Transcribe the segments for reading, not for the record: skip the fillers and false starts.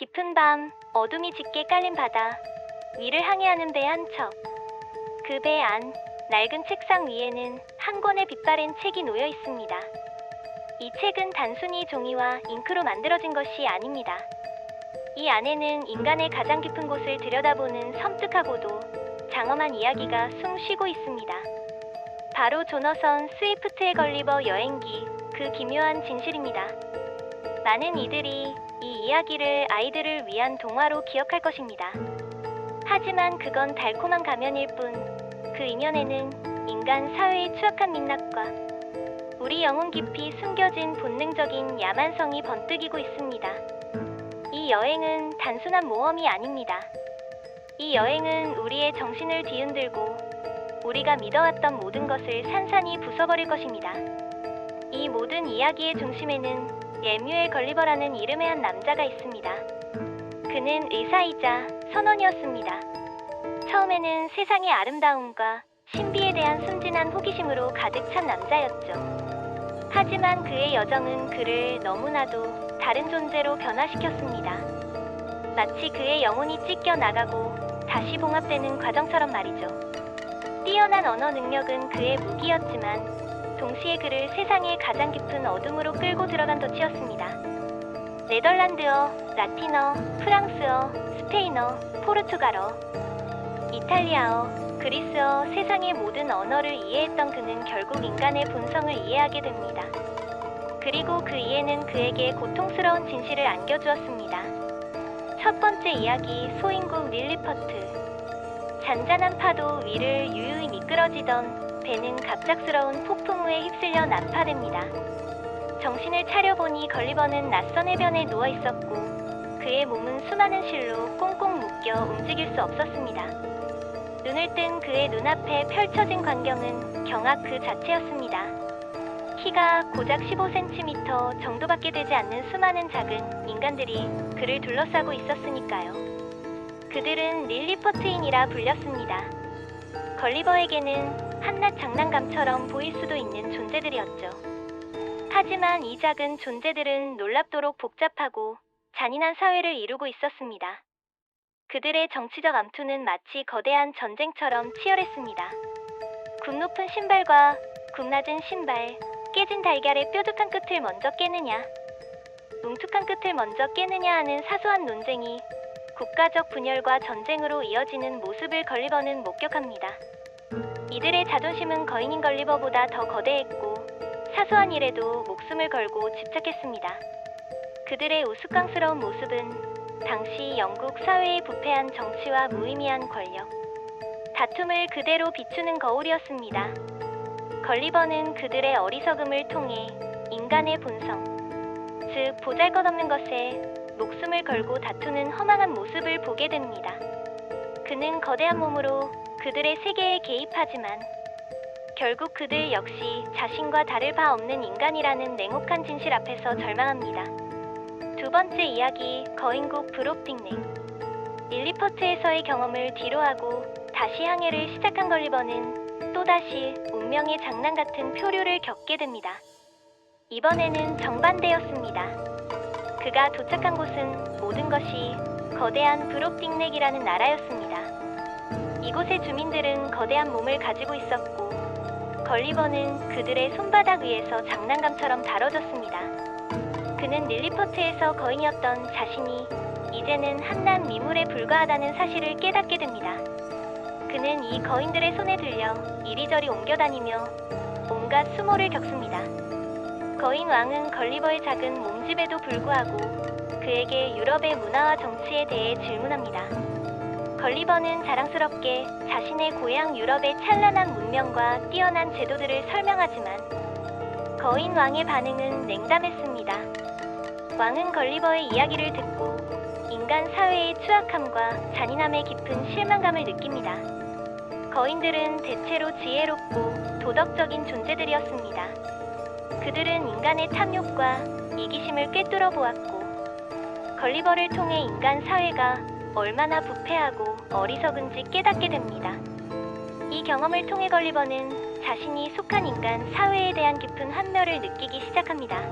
깊은 밤, 어둠이 짙게 깔린 바다, 위를 항해하는 배 한 척. 그 배 안, 낡은 책상 위에는 한 권의 빛바랜 책이 놓여 있습니다. 이 책은 단순히 종이와 잉크로 만들어진 것이 아닙니다. 이 안에는 인간의 가장 깊은 곳을 들여다보는 섬뜩하고도 장엄한 이야기가 숨 쉬고 있습니다. 바로 조너선 스위프트의 걸리버 여행기, 그 기묘한 진실입니다. 많은 이들이 이 이야기를 아이들을 위한 동화로 기억할 것입니다. 하지만 그건 달콤한 가면일 뿐, 그 이면에는 인간 사회의 추악한 민낯과 우리 영혼 깊이 숨겨진 본능적인 야만성이 번뜩이고 있습니다. 이 여행은 단순한 모험이 아닙니다. 이 여행은 우리의 정신을 뒤흔들고 우리가 믿어왔던 모든 것을 산산이 부숴버릴 것입니다. 이 모든 이야기의 중심에는 레뮤엘 걸리버라는 이름의 한 남자가 있습니다. 그는 의사이자 선원이었습니다. 처음에는 세상의 아름다움과 신비에 대한 순진한 호기심으로 가득 찬 남자였죠. 하지만 그의 여정은 그를 너무나도 다른 존재로 변화시켰습니다. 마치 그의 영혼이 찢겨 나가고 다시 봉합되는 과정처럼 말이죠. 뛰어난 언어 능력은 그의 무기였지만 동시에 그를 세상의 가장 깊은 어둠으로 끌고 들어간 덫이었습니다. 네덜란드어, 라틴어, 프랑스어, 스페인어, 포르투갈어, 이탈리아어, 그리스어, 세상의 모든 언어를 이해했던 그는 결국 인간의 본성을 이해하게 됩니다. 그리고 그 이해는 그에게 고통스러운 진실을 안겨주었습니다. 첫 번째 이야기, 소인국 릴리퍼트. 잔잔한 파도 위를 유유히 미끄러지던 배는 갑작스러운 폭풍우에 휩쓸려 난파됩니다. 정신을 차려보니 걸리버는 낯선 해변에 누워있었고 그의 몸은 수많은 실로 꽁꽁 묶여 움직일 수 없었습니다. 눈을 뜬 그의 눈앞에 펼쳐진 광경은 경악 그 자체였습니다. 키가 고작 15cm 정도밖에 되지 않는 수많은 작은 인간들이 그를 둘러싸고 있었으니까요. 그들은 릴리퍼트인이라 불렸습니다. 걸리버에게는 한낱 장난감처럼 보일 수도 있는 존재들이었죠. 하지만 이 작은 존재들은 놀랍도록 복잡하고 잔인한 사회를 이루고 있었습니다. 그들의 정치적 암투는 마치 거대한 전쟁처럼 치열했습니다. 굽 높은 신발과 굽 낮은 신발, 깨진 달걀의 뾰족한 끝을 먼저 깨느냐, 뭉툭한 끝을 먼저 깨느냐 하는 사소한 논쟁이 국가적 분열과 전쟁으로 이어지는 모습을 걸리버는 목격합니다. 이들의 자존심은 거인인 걸리버보다 더 거대했고 사소한 일에도 목숨을 걸고 집착했습니다. 그들의 우스꽝스러운 모습은 당시 영국 사회의 부패한 정치와 무의미한 권력, 다툼을 그대로 비추는 거울이었습니다. 걸리버는 그들의 어리석음을 통해 인간의 본성, 즉 보잘것없는 것에 목숨을 걸고 다투는 허망한 모습을 보게 됩니다. 그는 거대한 몸으로 그들의 세계에 개입하지만 결국 그들 역시 자신과 다를 바 없는 인간이라는 냉혹한 진실 앞에서 절망합니다. 두 번째 이야기, 거인국 브롭딩넥. 릴리퍼트에서의 경험을 뒤로하고 다시 항해를 시작한 걸리버는 또다시 운명의 장난 같은 표류를 겪게 됩니다. 이번에는 정반대였습니다. 그가 도착한 곳은 모든 것이 거대한 브롭딩넥이라는 나라였습니다. 이곳의 주민들은 거대한 몸을 가지고 있었고 걸리버는 그들의 손바닥 위에서 장난감처럼 다뤄졌습니다. 그는 릴리퍼트에서 거인이었던 자신이 이제는 한낱 미물에 불과하다는 사실을 깨닫게 됩니다. 그는 이 거인들의 손에 들려 이리저리 옮겨다니며 온갖 수모를 겪습니다. 거인 왕은 걸리버의 작은 몸집에도 불구하고 그에게 유럽의 문화와 정치에 대해 질문합니다. 걸리버는 자랑스럽게 자신의 고향 유럽의 찬란한 문명과 뛰어난 제도들을 설명하지만 거인 왕의 반응은 냉담했습니다. 왕은 걸리버의 이야기를 듣고 인간 사회의 추악함과 잔인함에 깊은 실망감을 느낍니다. 거인들은 대체로 지혜롭고 도덕적인 존재들이었습니다. 그들은 인간의 탐욕과 이기심을 꿰뚫어 보았고 걸리버를 통해 인간 사회가 얼마나 부패하고 어리석은지 깨닫게 됩니다. 이 경험을 통해 걸리버는 자신이 속한 인간 사회에 대한 깊은 환멸을 느끼기 시작합니다.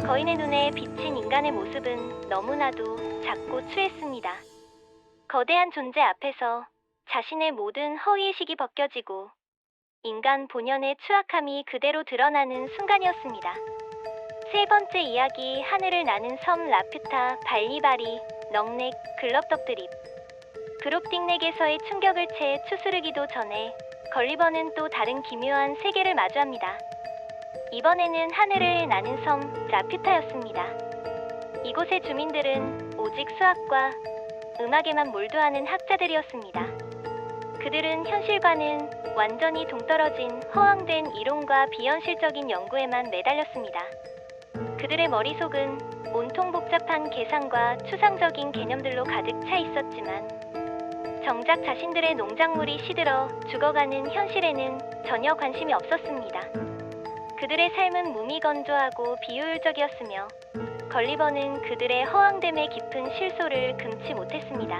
거인의 눈에 비친 인간의 모습은 너무나도 작고 추했습니다. 거대한 존재 앞에서 자신의 모든 허위의식이 벗겨지고 인간 본연의 추악함이 그대로 드러나는 순간이었습니다. 세 번째 이야기, 하늘을 나는 섬. 라퓨타, 발리바리, 넉넥, 글럽덕드립. 브롭딩넥에서의 충격을 채 추스르기도 전에 걸리버는 또 다른 기묘한 세계를 마주합니다. 이번에는 하늘을 나는 섬, 라퓨타였습니다. 이곳의 주민들은 오직 수학과 음악에만 몰두하는 학자들이었습니다. 그들은 현실과는 완전히 동떨어진 허황된 이론과 비현실적인 연구에만 매달렸습니다. 그들의 머릿속은 온통 복잡한 계산과 추상적인 개념들로 가득 차 있었지만 정작 자신들의 농작물이 시들어 죽어가는 현실에는 전혀 관심이 없었습니다. 그들의 삶은 무미건조하고 비효율적이었으며 걸리버는 그들의 허황됨의 깊은 실소를 금치 못했습니다.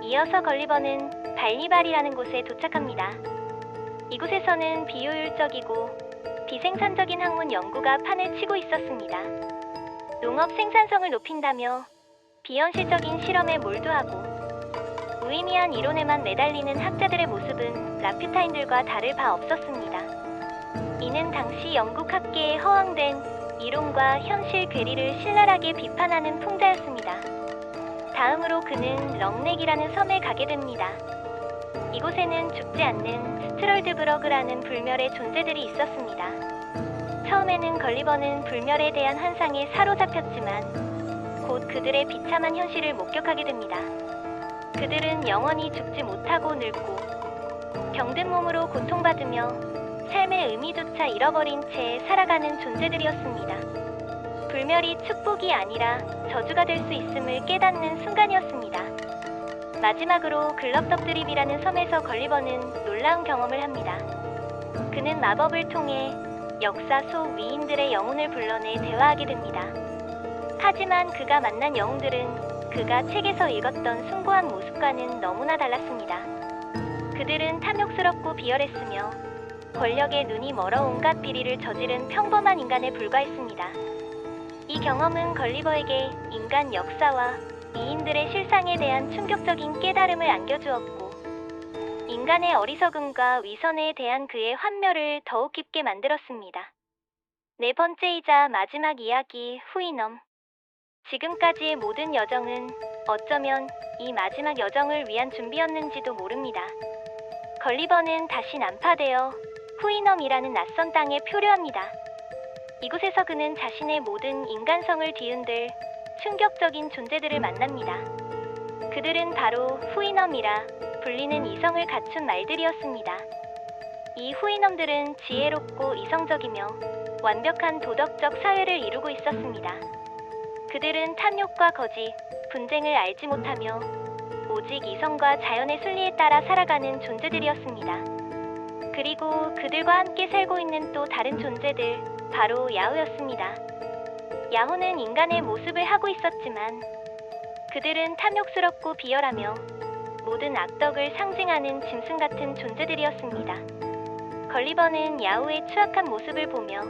이어서 걸리버는 발리발이라는 곳에 도착합니다. 이곳에서는 비효율적이고 비생산적인 학문 연구가 판을 치고 있었습니다. 농업 생산성을 높인다며 비현실적인 실험에 몰두하고 무의미한 이론에만 매달리는 학자들의 모습은 라퓨타인들과 다를 바 없었습니다. 이는 당시 영국 학계의 허황된 이론과 현실 괴리를 신랄하게 비판하는 풍자였습니다. 다음으로 그는 럭넥이라는 섬에 가게 됩니다. 이곳에는 죽지 않는 스트롤드브러그라는 불멸의 존재들이 있었습니다. 처음에는 걸리버는 불멸에 대한 환상에 사로잡혔지만 곧 그들의 비참한 현실을 목격하게 됩니다. 그들은 영원히 죽지 못하고 늙고 병든 몸으로 고통받으며 삶의 의미조차 잃어버린 채 살아가는 존재들이었습니다. 불멸이 축복이 아니라 저주가 될 수 있음을 깨닫는 순간이었습니다. 마지막으로 글럽덕드립이라는 섬에서 걸리버는 놀라운 경험을 합니다. 그는 마법을 통해 역사 속 위인들의 영혼을 불러내 대화하게 됩니다. 하지만 그가 만난 영웅들은 그가 책에서 읽었던 숭고한 모습과는 너무나 달랐습니다. 그들은 탐욕스럽고 비열했으며 권력에 눈이 멀어 온갖 비리를 저지른 평범한 인간에 불과했습니다. 이 경험은 걸리버에게 인간 역사와 위인들의 실상에 대한 충격적인 깨달음을 안겨주었고 인간의 어리석음과 위선에 대한 그의 환멸을 더욱 깊게 만들었습니다. 네 번째이자 마지막 이야기, 후이넘. 지금까지의 모든 여정은 어쩌면 이 마지막 여정을 위한 준비였는지도 모릅니다. 걸리버는 다시 난파되어 후이넘이라는 낯선 땅에 표류합니다. 이곳에서 그는 자신의 모든 인간성을 뒤흔들 충격적인 존재들을 만납니다. 그들은 바로 후이넘이라 불리는 이성을 갖춘 말들이었습니다. 이 후이넘들은 지혜롭고 이성적이며 완벽한 도덕적 사회를 이루고 있었습니다. 그들은 탐욕과 거짓, 분쟁을 알지 못하며 오직 이성과 자연의 순리에 따라 살아가는 존재들이었습니다. 그리고 그들과 함께 살고 있는 또 다른 존재들, 바로 야후였습니다. 야후는 인간의 모습을 하고 있었지만 그들은 탐욕스럽고 비열하며 모든 악덕을 상징하는 짐승 같은 존재들이었습니다. 걸리버는 야후의 추악한 모습을 보며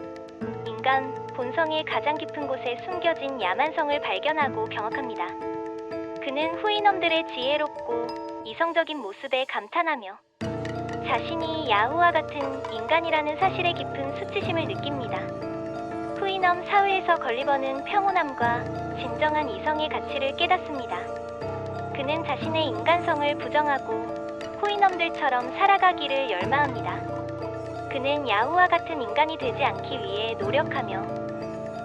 인간 본성의 가장 깊은 곳에 숨겨진 야만성을 발견하고 경악합니다. 그는 후이넘들의 지혜롭고 이성적인 모습에 감탄하며 자신이 야후와 같은 인간이라는 사실에 깊은 수치심을 느낍니다. 후이넘 사회에서 걸리버는 평온함과 진정한 이성의 가치를 깨닫습니다. 그는 자신의 인간성을 부정하고 후이넘들처럼 살아가기를 열망합니다. 그는 야후와 같은 인간이 되지 않기 위해 노력하며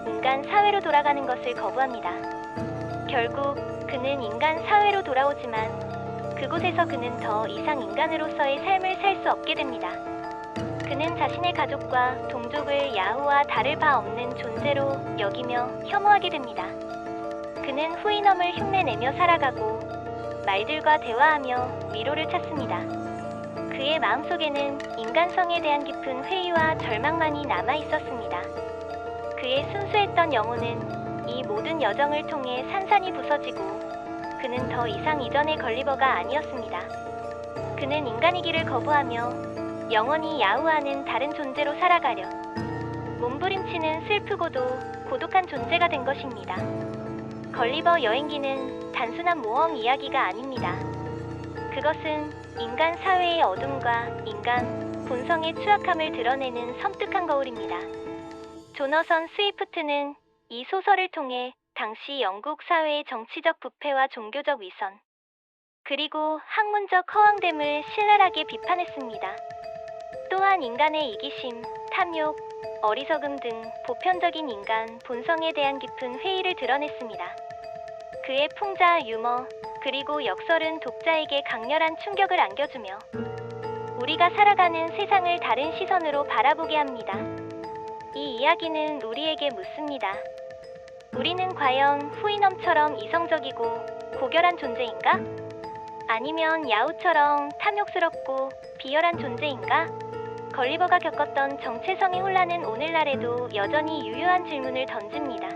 인간 사회로 돌아가는 것을 거부합니다. 결국 그는 인간 사회로 돌아오지만 그곳에서 그는 더 이상 인간으로서의 삶을 살 수 없게 됩니다. 그는 자신의 가족과 동족을 야후와 다를 바 없는 존재로 여기며 혐오하게 됩니다. 그는 후이넘을 흉내내며 살아가고 말들과 대화하며 위로를 찾습니다. 그의 마음속에는 인간성에 대한 깊은 회의와 절망만이 남아 있었습니다. 그의 순수했던 영혼은 이 모든 여정을 통해 산산이 부서지고 그는 더 이상 이전의 걸리버가 아니었습니다. 그는 인간이기를 거부하며 영원히 야후와는 다른 존재로 살아가려 몸부림치는 슬프고도 고독한 존재가 된 것입니다. 걸리버 여행기는 단순한 모험 이야기가 아닙니다. 그것은 인간 사회의 어둠과 인간 본성의 추악함을 드러내는 섬뜩한 거울입니다. 조너선 스위프트는 이 소설을 통해 당시 영국 사회의 정치적 부패와 종교적 위선, 그리고 학문적 허황됨을 신랄하게 비판했습니다. 또한 인간의 이기심, 탐욕, 어리석음 등 보편적인 인간 본성에 대한 깊은 회의를 드러냈습니다. 그의 풍자, 유머, 그리고 역설은 독자에게 강렬한 충격을 안겨주며 우리가 살아가는 세상을 다른 시선으로 바라보게 합니다. 이 이야기는 우리에게 묻습니다. 우리는 과연 후이넘처럼 이성적이고 고결한 존재인가? 아니면 야후처럼 탐욕스럽고 비열한 존재인가? 걸리버가 겪었던 정체성의 혼란은 오늘날에도 여전히 유효한 질문을 던집니다.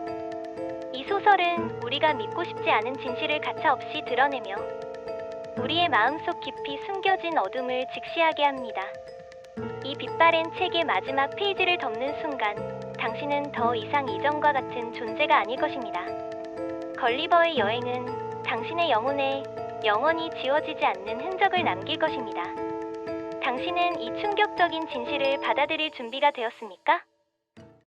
이 소설은 우리가 믿고 싶지 않은 진실을 가차없이 드러내며 우리의 마음속 깊이 숨겨진 어둠을 직시하게 합니다. 이 빛바랜 책의 마지막 페이지를 덮는 순간 당신은 더 이상 이전과 같은 존재가 아닐 것입니다. 걸리버의 여행은 당신의 영혼에 영원히 지워지지 않는 흔적을 남길 것입니다. 당신은 이 충격적인 진실을 받아들일 준비가 되었습니까?